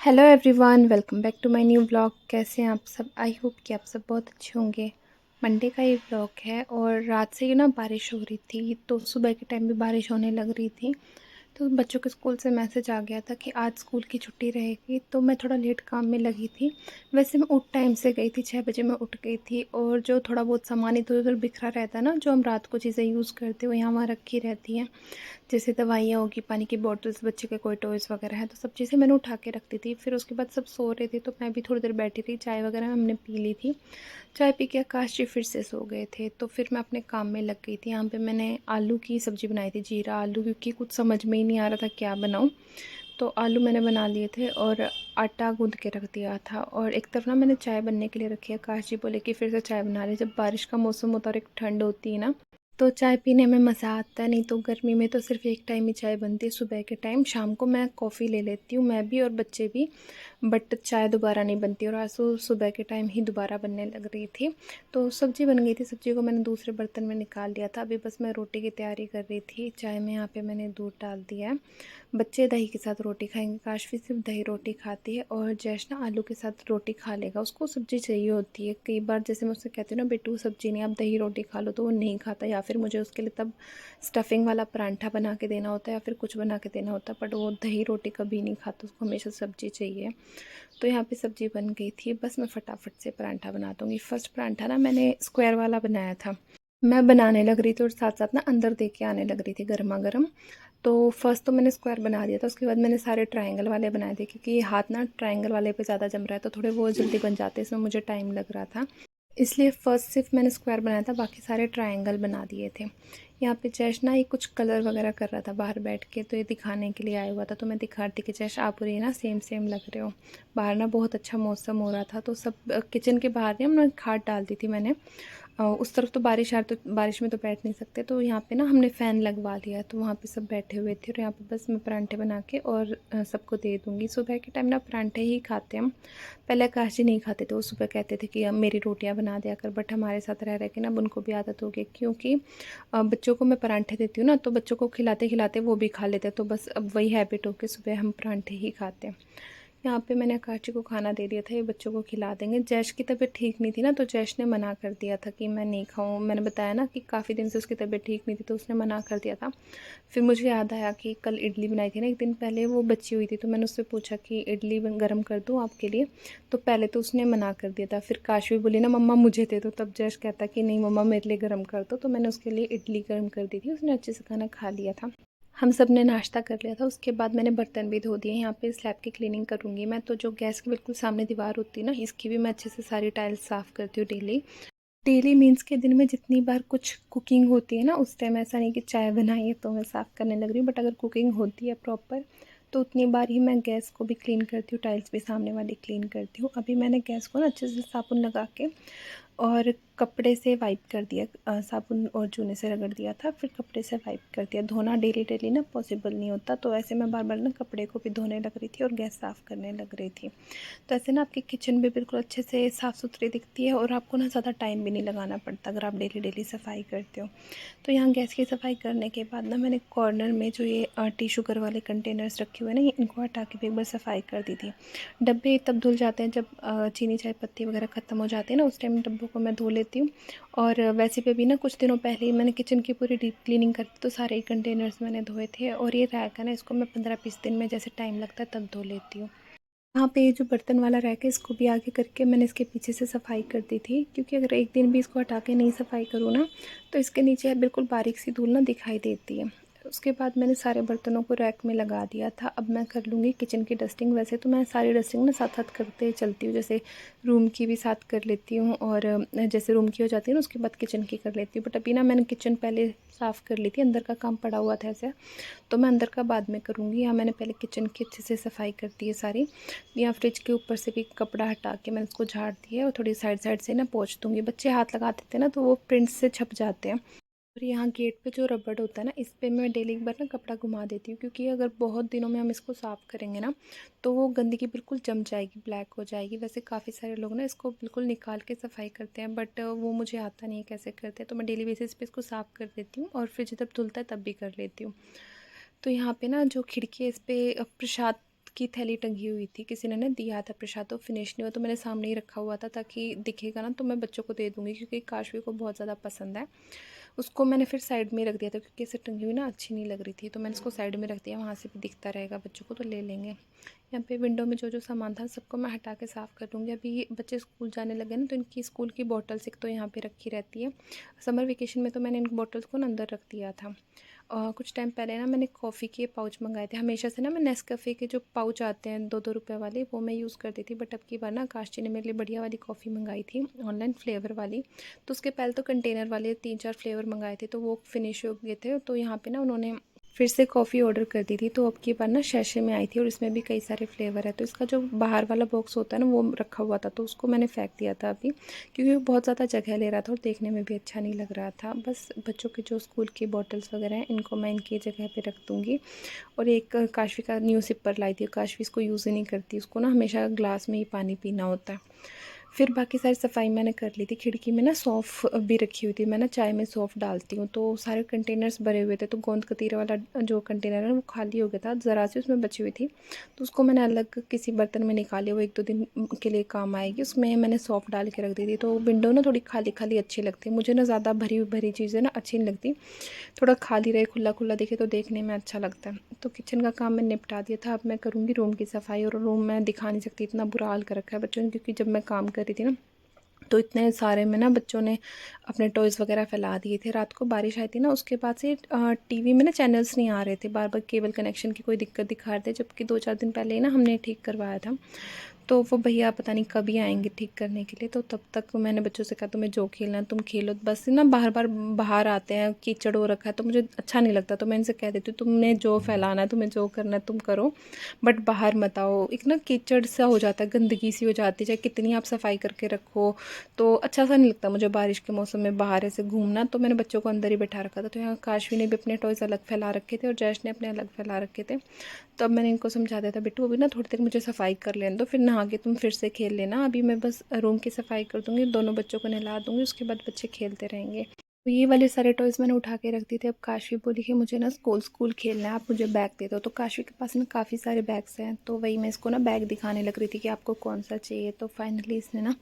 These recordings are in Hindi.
Hello everyone, welcome back to my new blog. कैसे हैं आप सब? आई होप कि आप सब बहुत अच्छे होंगे। मंडे का ये ब्लॉग है और रात से ना बारिश हो रही थी, तो सुबह के टाइम भी बारिश होने लग रही थी। तो बच्चों के स्कूल से मैसेज आ गया था कि आज स्कूल की छुट्टी रहेगी, तो मैं थोड़ा लेट काम में लगी थी। वैसे मैं उठ टाइम से गई थी, 6 बजे मैं उठ गई थी। और जो थोड़ा बहुत सामान इधर उधर बिखरा रहता है ना, जो हम रात को चीज़ें यूज़ करते हो यहाँ वहाँ रखी रहती हैं, जैसे दवाइयाँ होगी, पानी की बॉटल्स, बच्चे के कोई टॉयज़ वगैरह है, तो सब चीज़ें मैंने उठा के रख दी थी। फिर उसके बाद सब सो रहे थे, तो मैं भी थोड़ी देर बैठी रही, चाय वगैरह हमने पी ली थी। चाय पी के आकाश जी फिर से सो गए थे, तो फिर मैं अपने काम में लग गई थी। यहाँ पे मैंने आलू की सब्ज़ी बनाई थी, जीरा आलू, क्योंकि कुछ समझ में ही नहीं आ रहा था क्या बनाऊँ। तो आलू मैंने बना लिए थे और आटा गूँध के रख दिया था। और एक तरफ ना मैंने चाय बनने के लिए रखी है। आकाश जी बोले कि फिर से चाय बना रही, जब बारिश का मौसम होता है और एक ठंड होती है ना, तो चाय पीने में मज़ा आता है। नहीं तो गर्मी में तो सिर्फ़ एक टाइम ही चाय बनती है, सुबह के टाइम। शाम को मैं कॉफ़ी ले लेती हूँ, मैं भी और बच्चे भी, बट चाय दोबारा नहीं बनती। और आज तो सुबह के टाइम ही दोबारा बनने लग रही थी। तो सब्ज़ी बन गई थी, सब्ज़ी को मैंने दूसरे बर्तन में निकाल लिया था। अभी बस मैं रोटी की तैयारी कर रही थी। चाय में यहाँ पे मैंने दूध डाल दिया है। बच्चे दही के साथ रोटी खाएंगे, काशवी सिर्फ दही रोटी खाती है, और जैश ना आलू के साथ रोटी खा लेगा। उसको सब्ज़ी चाहिए होती है। कई बार जैसे मैं उससे कहती हूँ ना, बेटू सब्ज़ी नहीं, आप दही रोटी खा लो, तो वो नहीं खाता। या फिर मुझे उसके लिए तब स्टफिंग वाला परांठा बना के देना होता है, या फिर कुछ बना के देना होता है, बट वो दही रोटी कभी नहीं खाता, उसको हमेशा सब्ज़ी चाहिए। तो यहाँ पे सब्ज़ी बन गई थी, बस मैं फटाफट से परांठा बना दूँगी। फर्स्ट परांठा ना मैंने स्क्वायर वाला बनाया था, मैं बनाने लग रही थी और साथ साथ ना अंदर दे के आने लग रही थी गर्मा गर्म। तो फर्स्ट तो मैंने स्क्वायर बना दिया था, उसके बाद मैंने सारे ट्रायंगल वाले बनाए थे, क्योंकि ये हाथ ना ट्रायंगल वाले पे ज़्यादा जम रहा है, तो थोड़े वो जल्दी बन जाते हैं, इसमें मुझे टाइम लग रहा था। इसलिए फ़र्स्ट सिर्फ मैंने स्क्वायर बनाया था, बाकी सारे ट्रायंगल बना दिए थे। यहाँ पे जैश ना ये कुछ कलर वगैरह कर रहा था बाहर बैठ के, तो ये दिखाने के लिए आया हुआ था। तो मैं दिखा रही थी कि जैश आप और ये ना सेम सेम लग रहे हो। बाहर ना बहुत अच्छा मौसम हो रहा था, तो सब किचन के बाहर ना हमने खाट डाल दी थी मैंने। उस तरफ तो बारिश आ, तो बारिश में तो बैठ नहीं सकते, तो यहाँ पे ना हमने फ़ैन लगवा लिया, तो वहाँ पे सब बैठे हुए थे। और यहाँ पे बस मैं परांठे बना के और सबको दे दूँगी। सुबह के टाइम ना परांठे ही खाते हम। पहले आकाश जी नहीं खाते थे, वो सुबह कहते थे कि अब मेरी रोटियां बना दिया कर, बट हमारे साथ रह रह के ना अब उनको भी आदत हो गई, क्योंकि बच्चों को मैं परांठे देती हूँ ना, तो बच्चों को खिलाते खिलाते वो भी खा लेते हैं, तो बस अब वही हैबिट हो के सुबह हम परांठे ही खाते हैं। यहाँ पे मैंने आकाश जी को खाना दे दिया था, ये बच्चों को खिला देंगे। जैश की तबीयत ठीक नहीं थी ना, तो जैश ने मना कर दिया था कि मैं नहीं खाऊँ। मैंने बताया ना कि काफ़ी दिन से उसकी तबीयत ठीक नहीं थी, तो उसने मना कर दिया था। फिर मुझे याद आया कि कल इडली बनाई थी ना एक दिन पहले, वो बची हुई थी, तो मैंने उससे पूछा कि इडली गर्म कर दूँ आपके लिए। तो पहले तो उसने मना कर दिया था, फिर काशवी बोली ना मम्मा मुझे दे दो, तब जैश कहता कि नहीं मम्मा मेरे लिए गर्म कर दो। तो मैंने उसके लिए इडली गर्म कर दी थी, उसने अच्छे से खाना खा लिया था। हम सब ने नाश्ता कर लिया था। उसके बाद मैंने बर्तन भी धो दिए। यहाँ पे स्लैब की क्लीनिंग करूँगी मैं, तो जो गैस के बिल्कुल सामने दीवार होती है ना, इसकी भी मैं अच्छे से सारी टाइल्स साफ़ करती हूँ डेली। डेली मीन्स के दिन में जितनी बार कुछ कुकिंग होती है ना, उस टाइम ऐसा नहीं कि चाय बनाई है तो मैं साफ़ करने लग रही हूँ, बट अगर कुकिंग होती है प्रॉपर, तो उतनी बार ही मैं गैस को भी क्लीन करती हूँ, टाइल्स भी सामने वाली क्लीन करती हूँ। अभी मैंने गैस को ना अच्छे से साबुन लगा के और कपड़े से वाइप कर दिया, साबुन और चूने से रगड़ दिया था, फिर कपड़े से वाइप कर दिया। धोना डेली डेली ना पॉसिबल नहीं होता, तो ऐसे मैं बार बार ना कपड़े को भी धोने लग रही थी और गैस साफ़ करने लग रही थी। तो ऐसे ना आपकी किचन भी बिल्कुल अच्छे से साफ़ सुथरी दिखती है, और आपको ना ज़्यादा टाइम भी नहीं लगाना पड़ता अगर आप डेली डेली सफाई करते हो। तो यहाँ गैस की सफाई करने के बाद ना मैंने कॉर्नर में जो ये टी शुगर वाले कंटेनर्स रखे हुए हैं ना, इनको हटा के भी एक बार सफाई कर दी थी। डब्बे तब धुल जाते हैं जब चीनी चाय पत्ती वगैरह ख़त्म हो जाती है ना, उस टाइम डब्बों को मैं धो लेती हूँ। और वैसे पे भी ना कुछ दिनों पहले ही मैंने किचन की पूरी डीप क्लीनिंग कर दी, तो सारे ही कंटेनर्स मैंने धोए थे। और ये रैक है ना, इसको मैं 15-20 दिन में जैसे टाइम लगता है तब धो लेती हूँ। यहाँ पे ये जो बर्तन वाला रैक है, इसको भी आगे करके मैंने इसके पीछे से सफाई कर दी थी, क्योंकि अगर एक दिन भी इसको हटा के नहीं सफाई करूँ ना, तो इसके नीचे बिल्कुल बारीक सी धूल ना दिखाई देती है। उसके बाद मैंने सारे बर्तनों को रैक में लगा दिया था। अब मैं कर लूँगी किचन की डस्टिंग। वैसे तो मैं सारी डस्टिंग ना साथ साथ करते चलती हूँ, जैसे रूम की भी साथ कर लेती हूँ, और जैसे रूम की हो जाती है ना उसके बाद किचन की कर लेती हूँ। बट अभी ना मैंने किचन पहले साफ़ कर ली थी, अंदर का काम पड़ा हुआ था ऐसे, तो मैं अंदर का बाद में करूँगी। यहाँ मैंने पहले किचन की अच्छे से सफाई कर दी है सारी। या फ्रिज के ऊपर से भी कपड़ा हटा के मैंने उसको झाड़ दिया, और थोड़ी साइड साइड से ना पोंछ दूँगी। बच्चे हाथ लगा देते हैं ना, तो वो प्रिंट्स से छप जाते हैं। और यहाँ गेट पे जो रबड़ होता है ना, इस पे मैं डेली एक बार ना कपड़ा घुमा देती हूँ, क्योंकि अगर बहुत दिनों में हम इसको साफ़ करेंगे ना, तो वो गंदगी बिल्कुल जम जाएगी, ब्लैक हो जाएगी। वैसे काफ़ी सारे लोग ना इसको बिल्कुल निकाल के सफाई करते हैं, बट वो मुझे आता नहीं है कैसे करते हैं, तो मैं डेली बेसिस पे इसको साफ़ कर देती हूँ, और फिर जब धुलता है तब भी कर लेती हूँ। तो यहाँ पे ना जो खिड़की है, इस पे प्रसाद की थैली टंगी हुई थी, किसी ने ना दिया था प्रसाद, तो फिनिश नहीं हुआ, तो मैंने सामने ही रखा हुआ था ताकि दिखेगा ना तो मैं बच्चों को दे दूँगी, क्योंकि काशवी को बहुत ज़्यादा पसंद है। उसको मैंने फिर साइड में रख दिया था, क्योंकि ऐसे टंगी हुई ना अच्छी नहीं लग रही थी, तो मैंने इसको साइड में रख दिया, वहाँ से भी दिखता रहेगा बच्चों को तो ले लेंगे। यहाँ पे विंडो में जो जो सामान था सबको मैं हटा के साफ़ कर दूँगी। अभी ये बच्चे स्कूल जाने लगे ना, तो इनकी स्कूल की बॉटल्स एक तो यहाँ पे रखी रहती है। समर वेकेशन में तो मैंने इन बॉटल्स को ना अंदर रख दिया था। कुछ टाइम पहले ना मैंने कॉफ़ी के पाउच मंगाए थे। हमेशा से ना मैं नेस्कैफ़े के जो पाउच आते हैं 2-2 रुपए वाले, वो मैं यूज़ करती थी, बट अब की बार ना आकाश जी ने मेरे लिए बढ़िया वाली कॉफ़ी मंगाई थी ऑनलाइन, फ्लेवर वाली। तो उसके पहले तो कंटेनर वाले 3-4 फ्लेवर मंगाए थे, तो वो फिनिश हो गए थे, तो यहाँ पे ना उन्होंने फिर से कॉफ़ी ऑर्डर कर दी थी, तो अब की बार ना सैशे में आई थी और इसमें भी कई सारे फ्लेवर है। तो इसका जो बाहर वाला बॉक्स होता है ना, वो रखा हुआ था, तो उसको मैंने फेंक दिया था अभी, क्योंकि वो बहुत ज़्यादा जगह ले रहा था और देखने में भी अच्छा नहीं लग रहा था। बस बच्चों के जो स्कूल की बॉटल्स वगैरह हैं, इनको मैं इनकी जगह पे रख दूँगी। और एक काशवी का न्यू सिपर लाई थी, काशवी इसको यूज़ ही नहीं करती, उसको ना हमेशा ग्लास में ही पानी पीना होता है। फिर बाकी सारी सफाई मैंने कर ली थी। खिड़की में ना सौंफ भी रखी हुई थी, मैं ना चाय में सौंफ डालती हूँ, तो सारे कंटेनर्स भरे हुए थे, तो गोंद कतीरा वाला जो कंटेनर है वो खाली हो गया था, ज़रा सी उसमें बची हुई थी, तो उसको मैंने अलग किसी बर्तन में निकाली, वो 1-2 दिन के लिए काम आएगी। उसमें मैंने सौंफ डाल के रख दी थी, तो विंडो ना थोड़ी खाली खाली अच्छी लगती है मुझे, ना ज़्यादा भरी भरी चीज़ें ना अच्छी नहीं लगती, थोड़ा खाली रहे, खुला खुला दिखे तो देखने में अच्छा लगता है। तो किचन का काम मैं निपटा दिया था, अब मैं करूँगी रूम की सफाई, और रूम मैं दिखा नहीं सकती, इतना बुरा हाल कर रखा है बच्चों ने, क्योंकि जब मैं काम कर रही थी ना, तो इतने सारे में ना बच्चों ने अपने टॉयज़ वगैरह फैला दिए थे। रात को बारिश आई थी ना, उसके बाद से टीवी में ना चैनल्स नहीं आ रहे थे, बार बार केबल कनेक्शन की कोई दिक्कत दिखा रहे थे, जबकि 2-4 दिन पहले ही ना हमने ठीक करवाया था। तो वो भैया पता नहीं कब ही आएंगे ठीक करने के लिए, तो तब तक मैंने बच्चों से कहा तुम्हें जो खेलना है तुम खेलो, बस ना बार बार बाहर आते हैं, कीचड़ हो रखा है, तो मुझे अच्छा नहीं लगता, तो मैं इनसे कह देती हूँ तुमने जो फैलाना है, तुम्हें जो करना है तुम करो, बट बाहर मत आओ। एक ना कीचड़ सा हो जाता है, गंदगी सी हो जाती है, चाहे कितनी आप सफाई करके रखो, तो अच्छा सा नहीं लगता मुझे बारिश के मौसम में बाहर ऐसे घूमना। तो मैंने बच्चों को अंदर ही बैठा रखा था, तो यहाँ काशवी ने भी अपने टॉयज़ अलग फैला रखे थे और जैश ने अपने अलग फैला रखे थे। तो अब मैंने इनको समझा दिया था, बेटू अभी ना थोड़ी देर मुझे सफाई कर लेने दो, फिर नहा के तुम फिर से खेल लेना, अभी मैं बस रूम की सफाई कर दूँगी, दोनों बच्चों को नहला दूँगी, उसके बाद बच्चे खेलते रहेंगे। तो ये वाले सारे टॉयज़ मैंने उठा के रख दिए थे। अब काशवी बोली कि मुझे ना स्कूल स्कूल खेलना है, आप मुझे बैग दे दो। तो काशवी के पास ना काफ़ी सारे बैग्स हैं, तो वही मैं इसको ना बैग दिखाने लग रही थी कि आपको कौन सा चाहिए। तो फाइनली इसने ना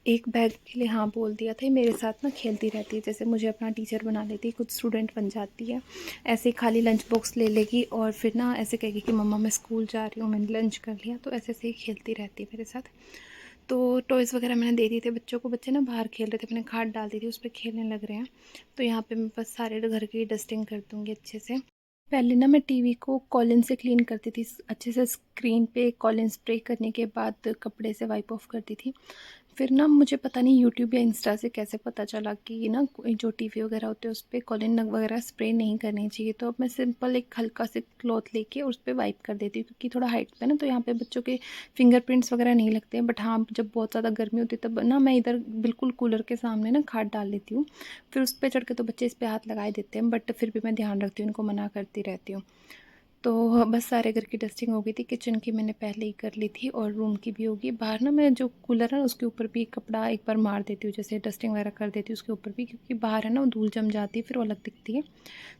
एक बैग के लिए हाँ बोल दिया था। मेरे साथ ना खेलती रहती है, जैसे मुझे अपना टीचर बना लेती है, खुद स्टूडेंट बन जाती है। ऐसे ही खाली लंच बॉक्स ले लेगी और फिर ना ऐसे कहेगी कि मम्मा मैं स्कूल जा रही हूँ, मैंने लंच कर लिया, तो ऐसे ऐसे ही खेलती रहती है मेरे साथ। तो टॉयज़ वगैरह मैंने दे दिए थे बच्चों को, बच्चे ना बाहर खेल रहे थे, मैंने खाट डाल दी थी, उस पर खेलने लग रहे हैं। तो यहाँ पे मैं बस सारे घर की डस्टिंग कर दूँगी अच्छे से। पहले ना मैं टीवी को कॉलिन से क्लीन करती थी अच्छे से, स्क्रीन पे कॉलिन स्प्रे करने के बाद कपड़े से वाइप ऑफ करती थी। फिर ना मुझे पता नहीं यूट्यूब या इंस्टा से कैसे पता चला कि ना कोई जो टीवी वगैरह होते हैं उस पर कॉलिन वगैरह स्प्रे नहीं करनी चाहिए। तो अब मैं सिंपल एक हल्का से क्लॉथ लेके उस पर वाइप कर देती हूँ, क्योंकि थोड़ा हाइट पे ना, तो यहाँ पे बच्चों के फिंगरप्रिंट्स वगैरह नहीं लगते हैं। बट हाँ, जब बहुत ज़्यादा गर्मी होती है तब ना मैं इधर बिल्कुल कूलर के सामने ना खाट डाल लेती हूँ, फिर उस पर चढ़ के तो बच्चे इस पर हाथ लगाए देते हैं, बट फिर भी मैं ध्यान रखती हूँ, उनको मना करती रहती हूँ। तो बस सारे घर की डस्टिंग हो गई थी, किचन की मैंने पहले ही कर ली थी और रूम की भी होगी। बाहर ना मैं जो कूलर है उसके ऊपर भी कपड़ा एक बार मार देती हूँ, जैसे डस्टिंग वगैरह कर देती हूँ उसके ऊपर भी, क्योंकि बाहर है ना वो धूल जम जाती है, फिर वो अलग दिखती है।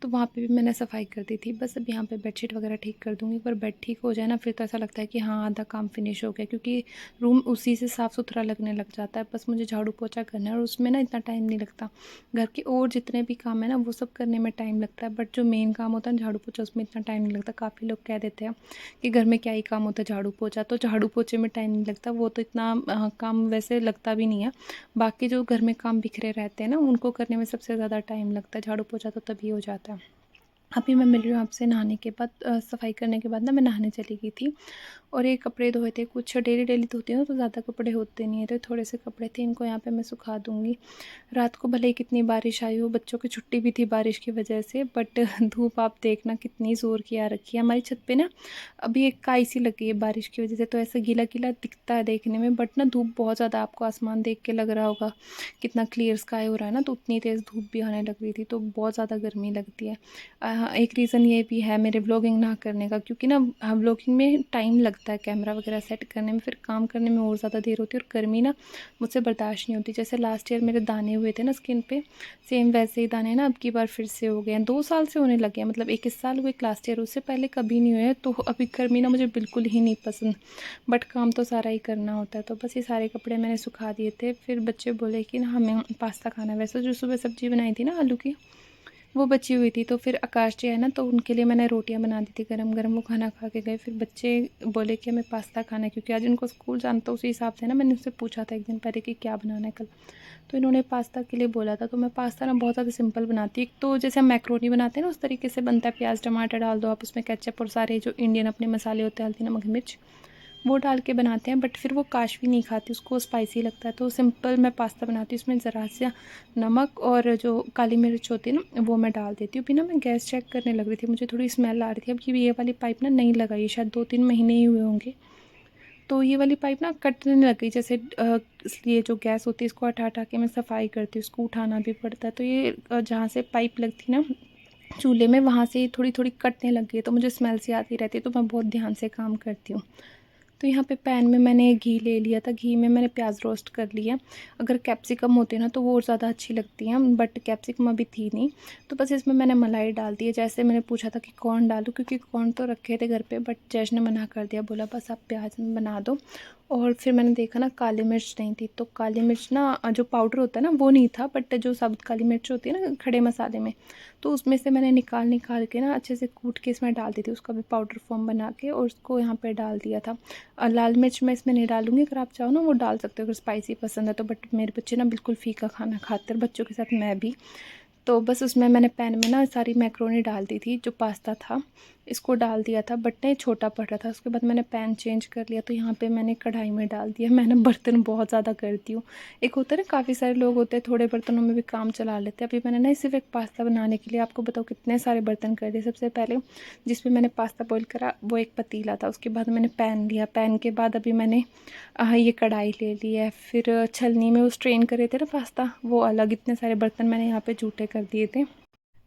तो वहाँ पे भी मैंने सफाई कर दी थी। बस अब यहाँ पे बेडशीट वगैरह ठीक कर दूँगी, पर बेड ठीक हो जाए ना फिर तो ऐसा लगता है कि हाँ आधा काम फिनिश हो गया, क्योंकि रूम उसी से साफ़ सुथरा लगने लग जाता है। बस मुझे झाड़ू पोछा करना है और उसमें ना इतना टाइम नहीं लगता। घर के और जितने भी काम है ना वो सब करने में टाइम लगता है, बट जो मेन काम होता है ना झाड़ू पोछा, उसमें इतना टाइम नहीं लगता। काफ़ी लोग कह देते हैं कि घर में क्या ही काम होता है झाड़ू पोछा, तो झाड़ू पोछे में टाइम नहीं लगता, वो तो इतना काम वैसे लगता भी नहीं है। बाकी जो घर में काम बिखरे रहते हैं ना उनको करने में सबसे ज़्यादा टाइम लगता है, झाड़ू पोछा तो तभी हो जाता है। अभी मैं मिल रही हूँ आपसे नहाने के बाद, सफाई करने के बाद ना मैं नहाने चली गई थी, और ये कपड़े धोए थे, कुछ डेली डेली धोती हूँ तो ज़्यादा कपड़े होते नहीं है, तो थोड़े से कपड़े थे, इनको यहाँ पे मैं सुखा दूँगी। रात को भले ही कितनी बारिश आई हो, बच्चों की छुट्टी भी थी बारिश की वजह से, बट धूप आप देखना कितनी ज़ोर की आ रखी है हमारी छत पे ना। अभी एक काई सी लगी है बारिश की वजह से, तो ऐसा गीला गीला दिखता है देखने में, बट ना धूप बहुत ज़्यादा, आपको आसमान देख के लग रहा होगा कितना क्लियर स्काई हो रहा है ना, तो उतनी तेज़ धूप भी आने लग रही थी, तो बहुत ज़्यादा गर्मी लगती है। एक रीज़न ये भी है मेरे व्लॉगिंग ना करने का, क्योंकि ना व्लॉगिंग में टाइम लगता है कैमरा वगैरह सेट करने में, फिर काम करने में और ज़्यादा देर होती है, और गर्मी ना मुझसे बर्दाश्त नहीं होती। जैसे लास्ट ईयर मेरे दाने हुए थे ना स्किन पे, सेम वैसे ही दाने ना अब की बार फिर से हो गए हैं। 2 साल से होने लगे हैं, मतलब 21 साल हुए लास्ट ईयर, उससे पहले कभी नहीं हुए। तो अभी गर्मी ना मुझे बिल्कुल ही नहीं पसंद, बट काम तो सारा ही करना होता है। तो बस ये सारे कपड़े मैंने सुखा दिए थे। फिर बच्चे बोले कि ना हमें पास्ता खाना है। वैसे जो सुबह सब्ज़ी बनाई थी ना आलू की, वो बची हुई थी। तो फिर आकाश जी है ना, तो उनके लिए मैंने रोटियां बना दी थी गरम गरम, वो खाना खा के गए। फिर बच्चे बोले कि हमें पास्ता खाना है, क्योंकि आज उनको स्कूल जाना, तो उसी हिसाब से ना मैंने उससे पूछा था एक दिन पहले कि क्या बनाना है कल। तो इन्होंने पास्ता के लिए बोला था। तो मैं पास्ता ना बहुत ज़्यादा सिंपल बनाती हूँ। एक तो जैसे हम मैक्रोनी बनाते हैं ना, उस तरीके से बनता है। प्याज टमाटर डाल दो आप, उसमें केचप और सारे जो इंडियन अपने मसाले होते हैं, हल्दी नमक मिर्च, वो डाल के बनाते हैं। बट फिर वो काशवी नहीं खाती, उसको स्पाइसी लगता है। तो सिंपल मैं पास्ता बनाती हूँ, उसमें ज़रा सा नमक और जो काली मिर्च होती है ना, वो मैं डाल देती हूँ। फिर ना मैं गैस चेक करने लग रही थी, मुझे थोड़ी स्मेल आ रही थी। अब ये वाली पाइप ना नहीं लगाई, शायद 2-3 महीने ही हुए होंगे। तो ये वाली पाइप ना कटने लग गई। जैसे इसलिए जो गैस होती है, इसको हटा हटा के मैं सफाई करती हूँ, इसको उठाना भी पड़ता है। तो ये जहाँ से पाइप लगती ना चूल्हे में, वहाँ से थोड़ी थोड़ी कटने लग गई है। तो मुझे स्मेल सी आती रहती है, तो मैं बहुत ध्यान से काम करती हूँ। तो यहाँ पे पैन में मैंने घी ले लिया था, घी में मैंने प्याज रोस्ट कर लिया। अगर कैप्सिकम होते ना तो वो और ज़्यादा अच्छी लगती हैं, बट कैप्सिकम अभी थी नहीं। तो बस इसमें मैंने मलाई डाल दी है। जैसे मैंने पूछा था कि कॉर्न डालूं, क्योंकि कॉर्न तो रखे थे घर पे, बट जैश ने मना कर दिया, बोला बस आप प्याज में बना दो। और फिर मैंने देखा ना काली मिर्च नहीं थी, तो काली मिर्च ना जो पाउडर होता है ना वो नहीं था, बट जो साबुत काली मिर्च होती है ना खड़े मसाले में, तो उसमें से मैंने निकाल निकाल के ना अच्छे से कूट के इसमें डाल दी थी, उसका भी पाउडर फॉर्म बना के, और उसको यहाँ पे डाल दिया था। लाल मिर्च मैं इसमें नहीं डालूंगी, अगर आप चाहो ना वो डाल सकते हो अगर स्पाइसी पसंद है तो। बट मेरे बच्चे ना बिल्कुल फीका खाना खाते हैं, बच्चों के साथ मैं भी। तो बस उसमें मैंने पैन में ना सारी मैक्रोनी डाल दी थी, जो पास्ता था इसको डाल दिया था, बट नहीं छोटा पड़ रहा था। उसके बाद मैंने पैन चेंज कर लिया, तो यहाँ पे मैंने कढ़ाई में डाल दिया। मैंने बर्तन बहुत ज़्यादा करती हूँ। एक होता है ना, काफ़ी सारे लोग होते हैं थोड़े बर्तनों में भी काम चला लेते हैं। अभी मैंने ना सिर्फ एक पास्ता बनाने के लिए आपको बताओ कितने सारे बर्तन कर दिए। सबसे पहले जिसमें मैंने पास्ता बॉईल करा वो एक पतीला था, उसके बाद मैंने पैन लिया, पैन के बाद अभी मैंने ये कढ़ाई ले ली है। फिर छलनी में वो स्ट्रेन करे थे ना पास्ता, वो अलग। इतने सारे बर्तन मैंने यहाँ पे जूठे कर दिए थे।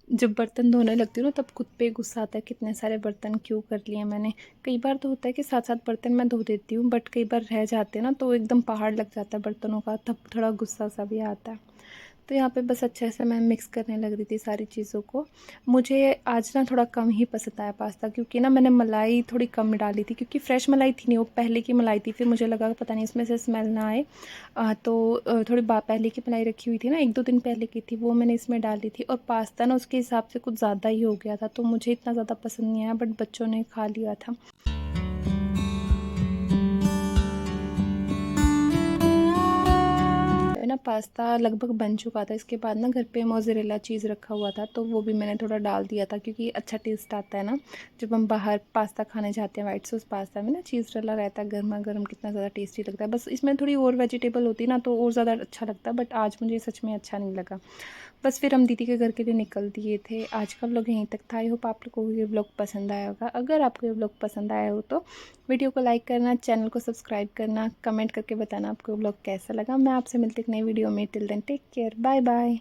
जब बर्तन धोने लगती हूँ ना, तब खुद पे गुस्सा आता है कितने सारे बर्तन क्यों कर लिए मैंने। कई बार तो होता है कि 7-7 बर्तन मैं धो देती हूँ, बट कई बार रह जाते हैं ना, तो एकदम पहाड़ लग जाता है बर्तनों का, तब थोड़ा गुस्सा सा भी आता है। तो यहाँ पे बस अच्छे से मैं मिक्स करने लग रही थी सारी चीज़ों को। मुझे आज ना थोड़ा कम ही पसंद आया पास्ता, क्योंकि ना मैंने मलाई थोड़ी कम डाली थी, क्योंकि फ्रेश मलाई थी नहीं, वो पहले की मलाई थी। फिर मुझे लगा पता नहीं इसमें से स्मेल ना आए, तो थोड़ी पहले की मलाई रखी हुई थी ना, 1-2 दिन पहले की थी, वो मैंने इसमें डाली थी। और पास्ता ना उसके हिसाब से कुछ ज़्यादा ही हो गया था, तो मुझे इतना ज़्यादा पसंद नहीं आया, बट बच्चों ने खा लिया था। ना पास्ता लगभग बन चुका था। इसके बाद ना घर पे मोज़रेला चीज़ रखा हुआ था, तो वो भी मैंने थोड़ा डाल दिया था, क्योंकि अच्छा टेस्ट आता है ना जब हम बाहर पास्ता खाने जाते हैं। वाइट सॉस पास्ता में ना चीज़ डला रहता है गर्मा गर्म, कितना ज़्यादा टेस्टी लगता है। बस इसमें थोड़ी और वेजिटेबल होती ना तो और ज़्यादा अच्छा लगता, बट आज मुझे सच में अच्छा नहीं लगा। बस फिर हम दीदी के घर के लिए निकल दिए थे। आज का व्लॉग यहीं तक था। आई होप आप लोगों को ये व्लॉग पसंद आया होगा। अगर आपको ये व्लॉग पसंद आया हो तो वीडियो को लाइक करना, चैनल को सब्सक्राइब करना, कमेंट करके बताना आपको व्लॉग कैसा लगा। मैं आपसे मिलती एक नई वीडियो में। Till then take care, bye bye.